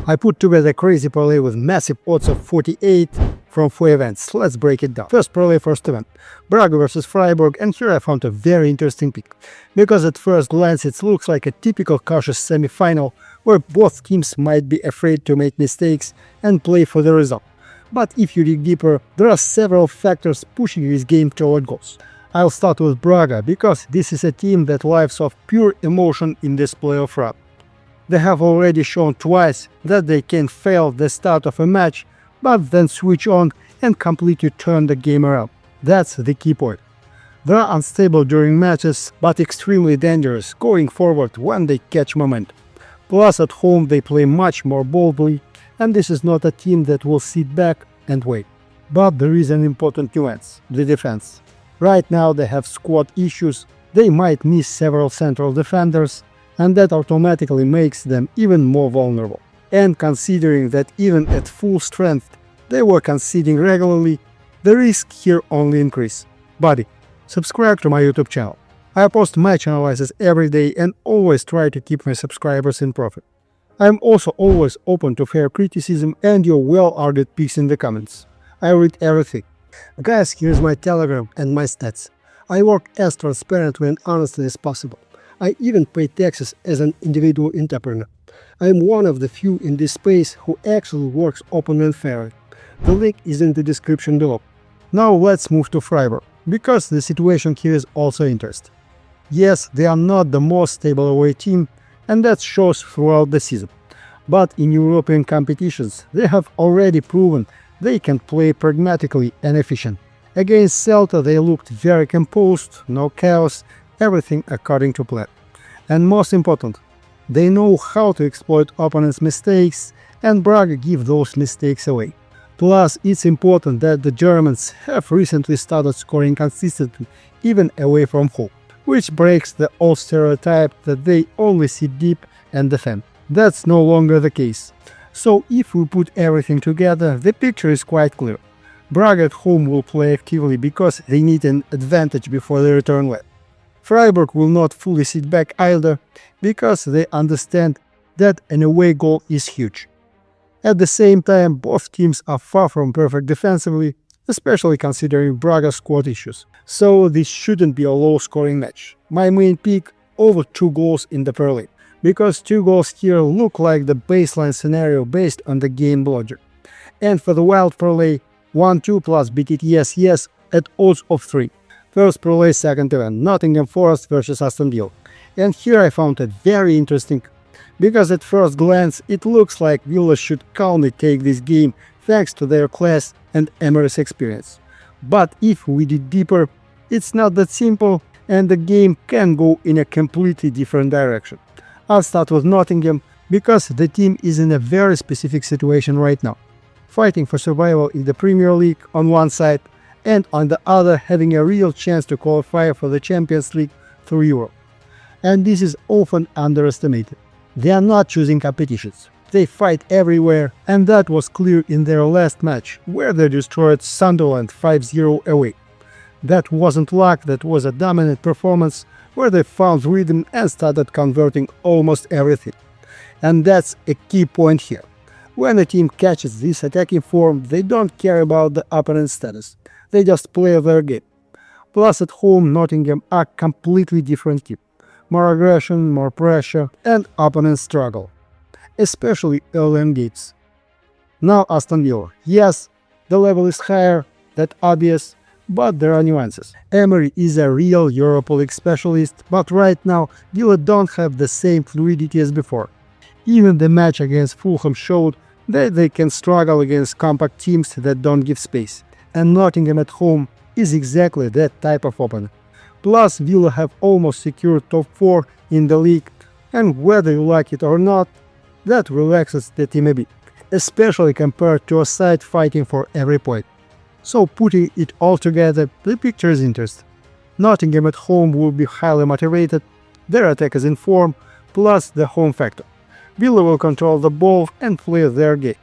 I put together a crazy parlay with massive odds of 48 from 4 events. Let's break it down. First parlay, first event, Braga versus Freiburg, and here I found a very interesting pick, because at first glance it looks like a typical cautious semi-final where both teams might be afraid to make mistakes and play for the result. But if you dig deeper, there are several factors pushing this game toward goals. I'll start with Braga, because this is a team that lives off pure emotion in this playoff run. They have already shown twice that they can fail the start of a match, but then switch on and completely turn the game around. That's the key point. They are unstable during matches, but extremely dangerous going forward when they catch momentum. Plus at home they play much more boldly, and this is not a team that will sit back and wait. But there is an important nuance: the defense. Right now they have squad issues, they might miss several central defenders, and that automatically makes them even more vulnerable. And considering that even at full strength they were conceding regularly, the risk here only increase. Buddy, subscribe to my YouTube channel. I post match analysis every day and always try to keep my subscribers in profit. I am also always open to fair criticism and your well-argued picks in the comments. I read everything. Guys, here's my Telegram and my stats. I work as transparently and honestly as possible. I even pay taxes as an individual entrepreneur. I am one of the few in this space who actually works openly and fairly. The link is in the description below. Now let's move to Freiburg, because the situation here is also interesting. Yes, they are not the most stable away team, and that shows throughout the season. But in European competitions, they have already proven they can play pragmatically and efficient. Against Celta they looked very composed, no chaos, everything according to plan. And most important, they know how to exploit opponents' mistakes, and Braga give those mistakes away. Plus, it's important that the Germans have recently started scoring consistently, even away from home, which breaks the old stereotype that they only sit deep and defend. That's no longer the case. So if we put everything together, the picture is quite clear. Braga at home will play actively because they need an advantage before the return leg. Freiburg will not fully sit back either, because they understand that an away goal is huge. At the same time, both teams are far from perfect defensively, especially considering Braga's squad issues. So this shouldn't be a low-scoring match. My main pick: over 2 goals in the parlay, because 2 goals here look like the baseline scenario based on the game logic. And for the wild parlay, 1-2 plus BTT yes at odds of 3. First parlay, second event, Nottingham Forest versus Aston Villa. And here I found it very interesting, because at first glance it looks like Villa should calmly take this game thanks to their class and Emery's experience. But if we dig deeper, it's not that simple, and the game can go in a completely different direction. I'll start with Nottingham, because the team is in a very specific situation right now, fighting for survival in the Premier League on one side, and on the other having a real chance to qualify for the Champions League through Europe. And this is often underestimated. They are not choosing competitions, they fight everywhere, and that was clear in their last match, where they destroyed Sunderland 5-0 away. That wasn't luck, that was a dominant performance, where they found rhythm and started converting almost everything. And that's a key point here. When a team catches this attacking form, they don't care about the opponent's status. They just play their game. Plus at home, Nottingham are completely different team. More aggression, more pressure, and opponents struggle, especially early in games. Now Aston Villa. Yes, the level is higher, that's obvious, but there are nuances. Emery is a real Europa League specialist, but right now Villa don't have the same fluidity as before. Even the match against Fulham showed that they can struggle against compact teams that don't give space. And Nottingham at home is exactly that type of opponent. Plus, Villa have almost secured top 4 in the league, and whether you like it or not, that relaxes the team a bit, especially compared to a side fighting for every point. So putting it all together, the picture is interesting. Nottingham at home will be highly motivated, their attack is in form, plus the home factor. Villa will control the ball and play their game,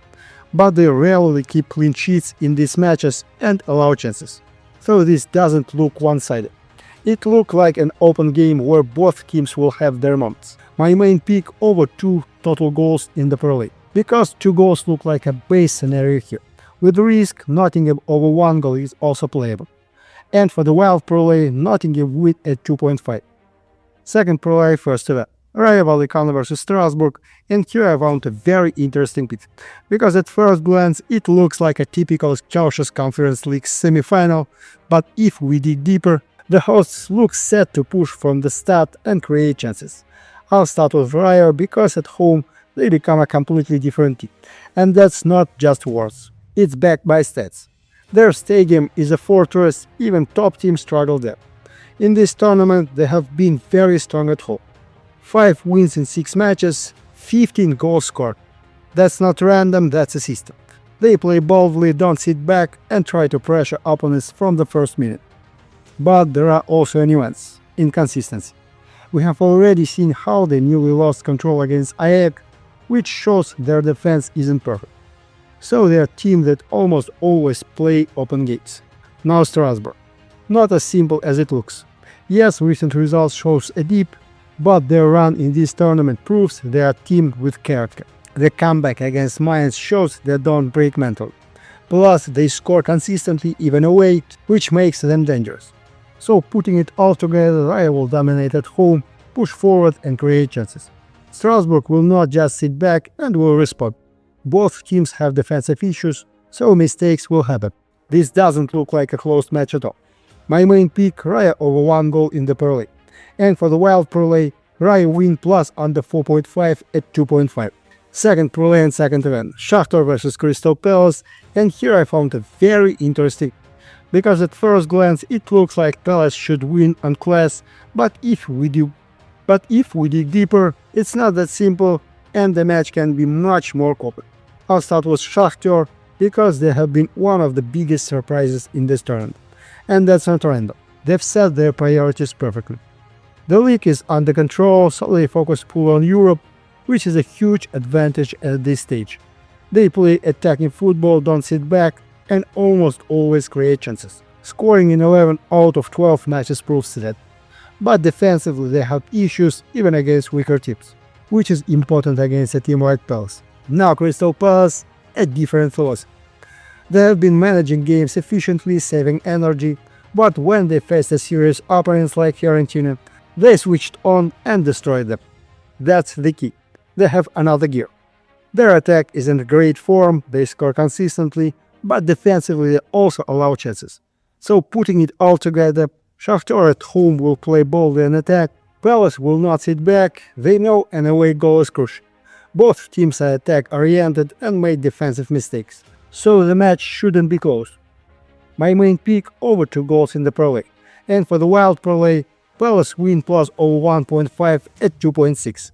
but they rarely keep clean sheets in these matches and allow chances. So this doesn't look one-sided. It looks like an open game where both teams will have their moments. My main pick: over 2 total goals in the parlay. because 2 goals look like a base scenario here. With risk, Nottingham over 1 goal is also playable. And for the wild parlay, Nottingham win at 2.5. Second parlay, first event. Rayo Vallecano versus Strasbourg, and here I found a very interesting pick, because at first glance it looks like a typical Chelsea Conference League semi-final, but if we dig deeper, the hosts look set to push from the start and create chances. I'll start with Rayo because at home they become a completely different team, and that's not just words, it's backed by stats. Their stadium is a fortress, even top teams struggle there. In this tournament they have been very strong at home. 5 wins in 6 matches, 15 goals scored. That's not random, that's a system. They play boldly, don't sit back, and try to pressure opponents from the first minute. But there are also nuances: inconsistency. We have already seen how they nearly lost control against acca, which shows their defense isn't perfect. So they're a team that almost always play open games. Now Strasbourg. Not as simple as it looks. Yes, recent results shows a dip, but their run in this tournament proves they are a team with character. The comeback against Mainz shows they don't break mentally. Plus, they score consistently even away, which makes them dangerous. So putting it all together, Rayo will dominate at home, push forward and create chances. Strasbourg will not just sit back and will respond. Both teams have defensive issues, so mistakes will happen. This doesn't look like a close match at all. My main pick, Rayo over 1 goal in the parlay. And for the wild parlay, Rayo win plus under 4.5 at 2.5. Second parlay and second event, Shakhtar versus Crystal Palace, and here I found a very interesting, because at first glance it looks like Palace should win on class, but if we dig deeper, it's not that simple and the match can be much more complex. I'll start with Shakhtar because they have been one of the biggest surprises in this tournament, and that's not random. They've set their priorities perfectly. The league is under control, so they focus full on Europe, which is a huge advantage at this stage. They play attacking football, don't sit back, and almost always create chances. Scoring in 11 out of 12 matches proves that. But defensively they have issues even against weaker teams, which is important against a team like Palace. Now Crystal Palace, a different philosophy. They have been managing games efficiently, saving energy, but when they faced a serious opponents like Fiorentina, they switched on and destroyed them. That's the key. They have another gear. Their attack is in great form, they score consistently, but defensively they also allow chances. So putting it all together, Shakhtar at home will play boldly and attack, Palace will not sit back, they know an away goal is crucial. Both teams are attack-oriented and made defensive mistakes, so the match shouldn't be close. My main pick, over 2 goals in the parlay, and for the wild parlay, Palace win plus over 1.5 at 2.6.